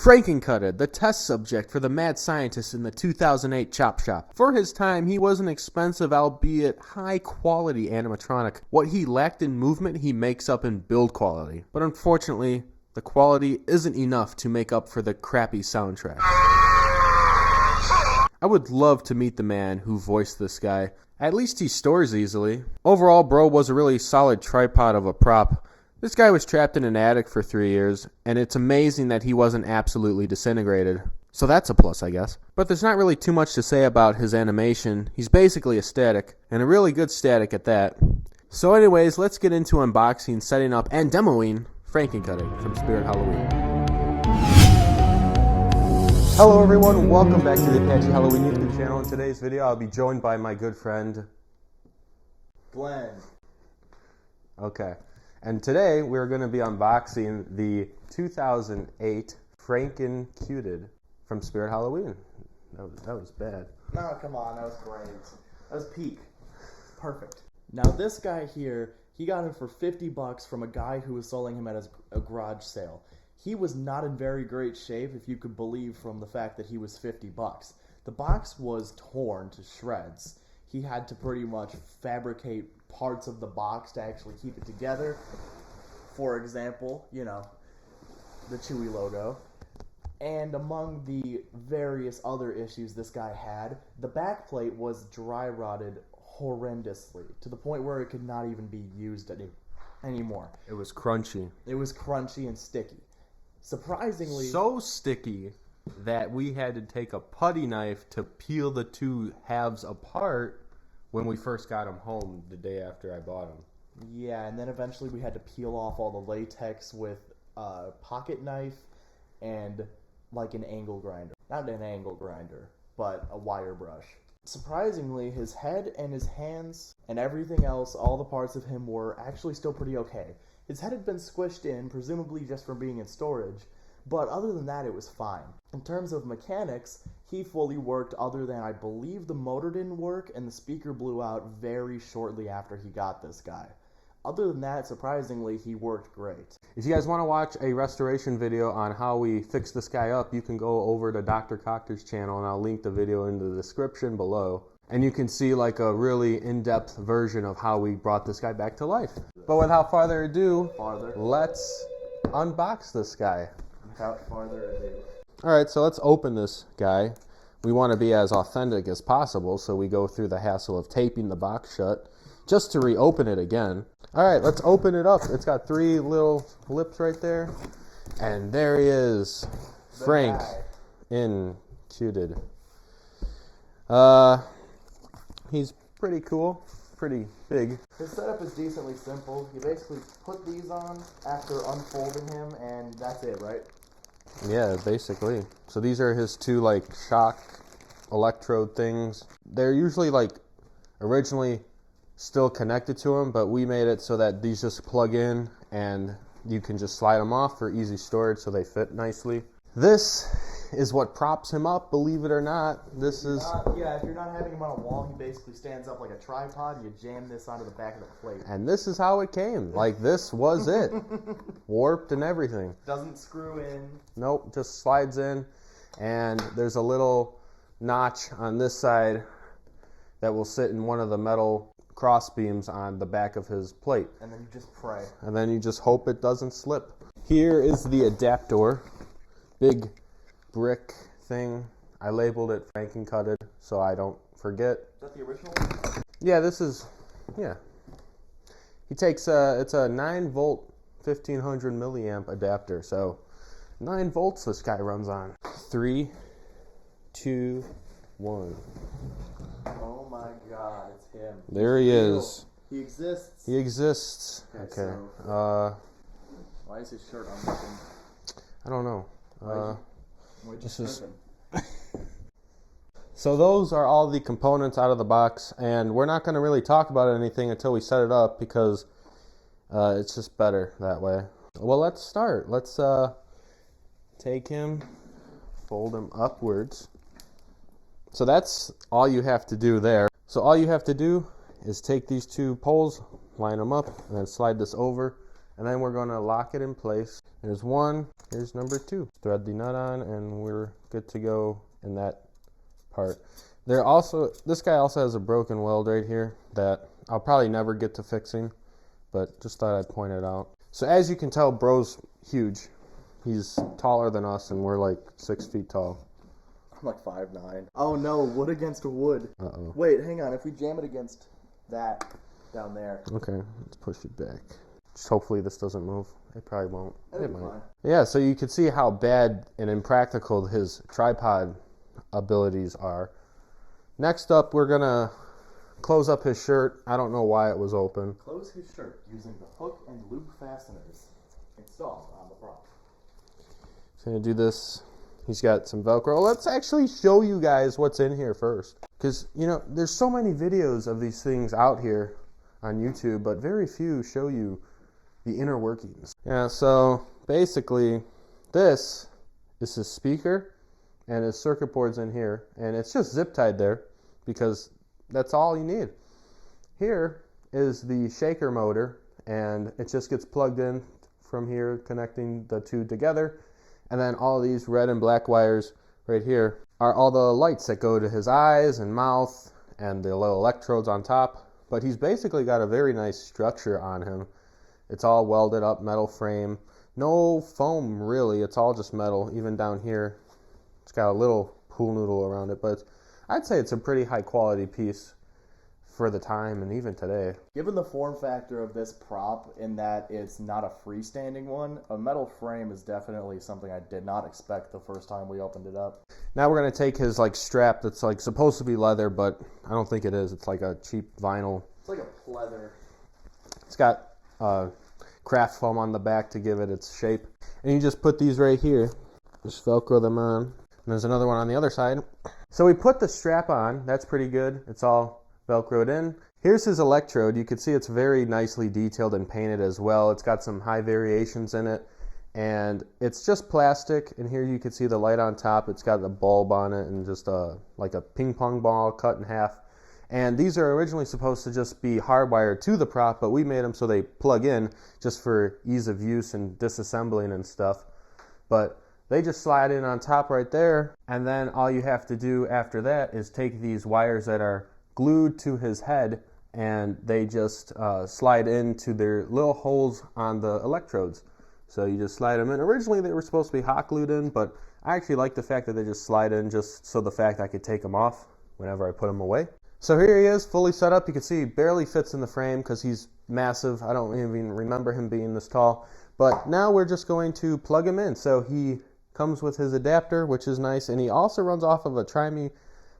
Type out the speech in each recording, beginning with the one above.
Frankencuted, the test subject for the mad scientist in the 2008 Chop Shop. For his time, he was an expensive, albeit high-quality animatronic. What he lacked in movement, he makes up in build quality. But unfortunately, the quality isn't enough to make up for the crappy soundtrack. I would love to meet the man who voiced this guy. At least he stores easily. Overall, bro was a really solid tripod of a prop. This guy was trapped in an attic for 3 years, and it's amazing that he wasn't absolutely disintegrated. So that's a plus, I guess. But there's not really too much to say about his animation. He's basically a static, and a really good static at that. So anyways, let's get into unboxing, setting up, and demoing Frankencuted from Spirit Halloween. Hello everyone, welcome back to the Apache Halloween YouTube channel. In today's video, I'll be joined by my good friend... Glenn. Okay. And today, we're going to be unboxing the 2008 Frankencuted from Spirit Halloween. That was bad. No, come on, that was great. That was peak. Perfect. Now this guy here, he got him for $50 from a guy who was selling him at a garage sale. He was not in very great shape, if you could believe from the fact that he was $50. The box was torn to shreds. He had to pretty much fabricate parts of the box to actually keep it together. For example, you know, the Chewy logo. And among the various other issues this guy had, the back plate was dry rotted horrendously, to the point where it could not even be used anymore. It was crunchy. It was crunchy and sticky. Surprisingly... So sticky that we had to take a putty knife to peel the two halves apart when we first got them home the day after I bought them. Yeah, and then eventually we had to peel off all the latex with a pocket knife and like an angle grinder. Not an angle grinder, but a wire brush. Surprisingly, his head and his hands and everything else, all the parts of him were actually still pretty okay. His head had been squished in, presumably just from being in storage, but other than that, it was fine. In terms of mechanics, he fully worked other than I believe the motor didn't work and the speaker blew out very shortly after he got this guy. Other than that, surprisingly, he worked great. If you guys want to watch a restoration video on how we fix this guy up, you can go over to Dr. Cocter's channel, and I'll link the video in the description below. And you can see like a really in-depth version of how we brought this guy back to life. But without further ado, let's unbox this guy. Without further ado. Alright, so let's open this guy. We want to be as authentic as possible, so we go through the hassle of taping the box shut just to reopen it again. Alright, let's open it up. It's got 3 little lips right there. And there he is. Frankencuted. He's pretty cool. Pretty big. His setup is decently simple. You basically put these on after unfolding him, and that's it, right? Yeah, basically. So these are his 2 like shock electrode things. They're usually like originally still connected to him, but we made it so that these just plug in and you can just slide them off for easy storage so they fit nicely. This is what props him up, believe it or not. This is... yeah, if you're not having him on a wall, he basically stands up like a tripod. You jam this onto the back of the plate. And this is how it came. Like, this was it. Warped and everything. Doesn't screw in. Nope, just slides in. And there's a little notch on this side that will sit in one of the metal cross beams on the back of his plate. And then you just pray. And then you just hope it doesn't slip. Here is the adapter. Big brick thing. I labeled it Frankencuted so I don't forget. Is that the original one? Yeah, this is, yeah. He takes it's a 9 volt 1500 milliamp adapter, so 9 volts this guy runs on. 3, 2, 1. Oh my god, it's him. There he is. He exists. He exists. Okay. So, why is his shirt unbuttoned? I don't know. This is... So those are all the components out of the box, and we're not going to really talk about anything until we set it up because it's just better that way. Well, let's start. Let's take him, fold him upwards. So that's all you have to do there. So all you have to do is take these 2 poles, line them up, and then slide this over, And then we're going to lock it in place. There's one. Here's number two. Thread the nut on, and we're good to go in that part. This guy also has a broken weld right here that I'll probably never get to fixing, but just thought I'd point it out. So as you can tell, bro's huge. He's taller than us, and we're like 6 feet tall. I'm like 5'9". Oh no, wood against wood. Uh-oh. Wait, hang on. If we jam it against that down there. Okay, let's push it back. Just hopefully this doesn't move. It probably won't. It might. Fine. Yeah, so you can see how bad and impractical his tripod abilities are. Next up, we're going to close up his shirt. I don't know why it was open. Close his shirt using the hook and loop fasteners installed on the prop. He's going to do this. He's got some Velcro. Let's actually show you guys what's in here first. Because, you know, there's so many videos of these things out here on YouTube, but very few show you the inner workings. Yeah, so basically this is his speaker and his circuit board's in here, and it's just zip tied there because that's all you need. Here is the shaker motor, and it just gets plugged in from here, connecting the two together. And then all these red and black wires right here are all the lights that go to his eyes and mouth and the little electrodes on top. But he's basically got a very nice structure on him. It's all welded up metal frame. No foam really, it's all just metal. Even down here, it's got a little pool noodle around it. But I'd say it's a pretty high quality piece for the time and even today. Given the form factor of this prop in that it's not a freestanding one, a metal frame is definitely something I did not expect the first time we opened it up. Now we're going to take his like strap that's like supposed to be leather, but I don't think it is. It's like a cheap vinyl. It's like a pleather. It's got craft foam on the back to give it its shape. And you just put these right here. Just Velcro them on. And there's another one on the other side. So we put the strap on. That's pretty good. It's all Velcroed in. Here's his electrode. You can see it's very nicely detailed and painted as well. It's got some high variations in it. And it's just plastic. And here you can see the light on top. It's got a bulb on it and just like a ping pong ball cut in half. And these are originally supposed to just be hardwired to the prop, but we made them so they plug in just for ease of use and disassembling and stuff. But they just slide in on top right there. And then all you have to do after that is take these wires that are glued to his head, and they just slide into their little holes on the electrodes. So you just slide them in. Originally they were supposed to be hot glued in, but I actually like the fact that they just slide in just so the fact I could take them off whenever I put them away. So here he is, fully set up. You can see he barely fits in the frame because he's massive. I don't even remember him being this tall. But now we're just going to plug him in. So he comes with his adapter, which is nice, and he also runs off of a Try Me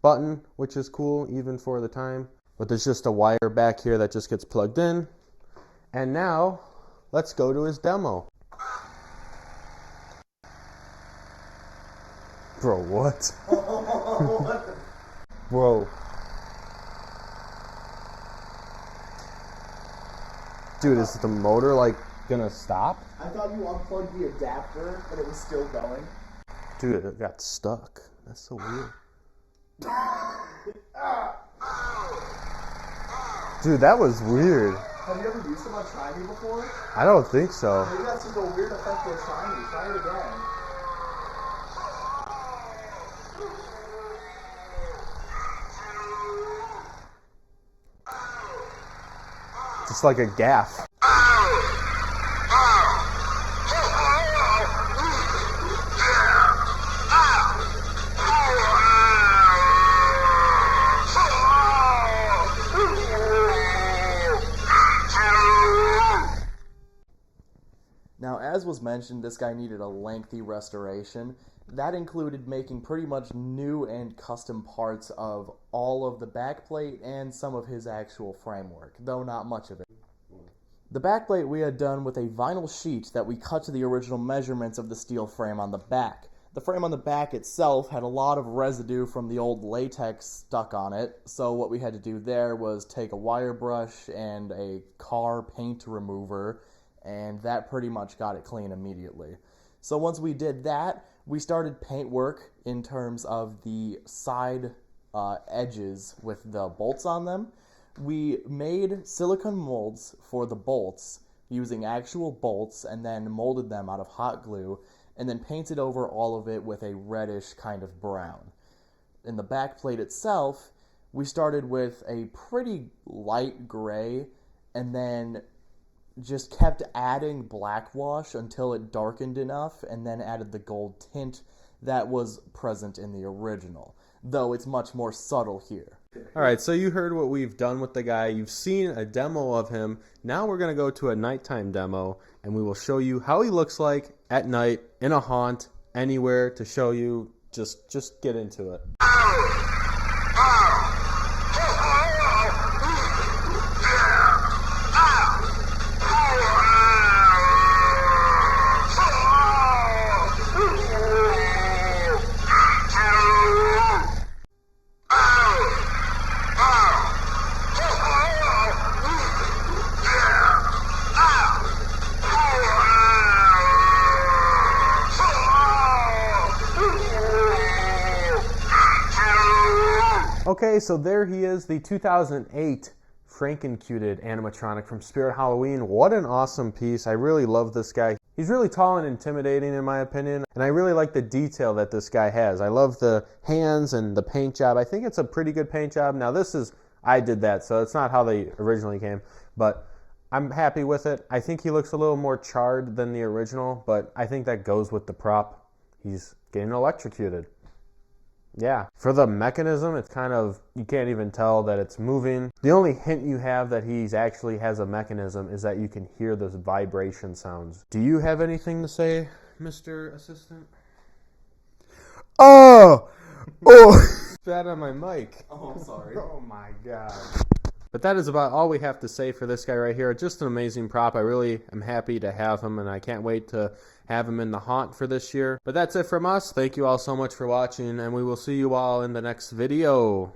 button, which is cool even for the time. But there's just a wire back here that just gets plugged in. And now let's go to his demo. Bro, what? Bro. Dude, is the motor like gonna stop? I thought you unplugged the adapter, but it was still going. Dude, it got stuck. That's so weird. Dude, that was weird. Have you ever used them on Try Me before? I don't think so. Maybe that's just a weird effect with Try Me. Try it again. Just like a gaff. Now, as was mentioned, this guy needed a lengthy restoration. That included making pretty much new and custom parts of all of the backplate and some of his actual framework, though not much of it. The backplate we had done with a vinyl sheet that we cut to the original measurements of the steel frame on the back. The frame on the back itself had a lot of residue from the old latex stuck on it, so what we had to do there was take a wire brush and a car paint remover, and that pretty much got it clean immediately. So once we did that, we started paint work in terms of the side edges with the bolts on them. We made silicone molds for the bolts using actual bolts and then molded them out of hot glue and then painted over all of it with a reddish kind of brown. In the back plate itself, we started with a pretty light gray and then just kept adding black wash until it darkened enough and then added the gold tint that was present in the original, though it's much more subtle here. All right, so you heard what we've done with the guy. You've seen a demo of him. Now we're going to go to a nighttime demo, and we will show you how he looks like at night in a haunt, anywhere, to show you. Just get into it. Okay, so there he is, the 2008 Frankencuted animatronic from Spirit Halloween. What an awesome piece. I really love this guy. He's really tall and intimidating in my opinion, and I really like the detail that this guy has. I love the hands and the paint job. I think it's a pretty good paint job. Now I did that, so it's not how they originally came, but I'm happy with it. I think he looks a little more charred than the original, but I think that goes with the prop. He's getting electrocuted. Yeah, for the mechanism, it's kind of, you can't even tell that it's moving. The only hint you have that he actually has a mechanism is that you can hear those vibration sounds. Do you have anything to say, Mr. Assistant? Oh! Bad on my mic. Oh, I'm sorry. Oh my god. But that is about all we have to say for this guy right here. Just an amazing prop. I really am happy to have him, and I can't wait to have him in the haunt for this year. But that's it from us. Thank you all so much for watching, and we will see you all in the next video.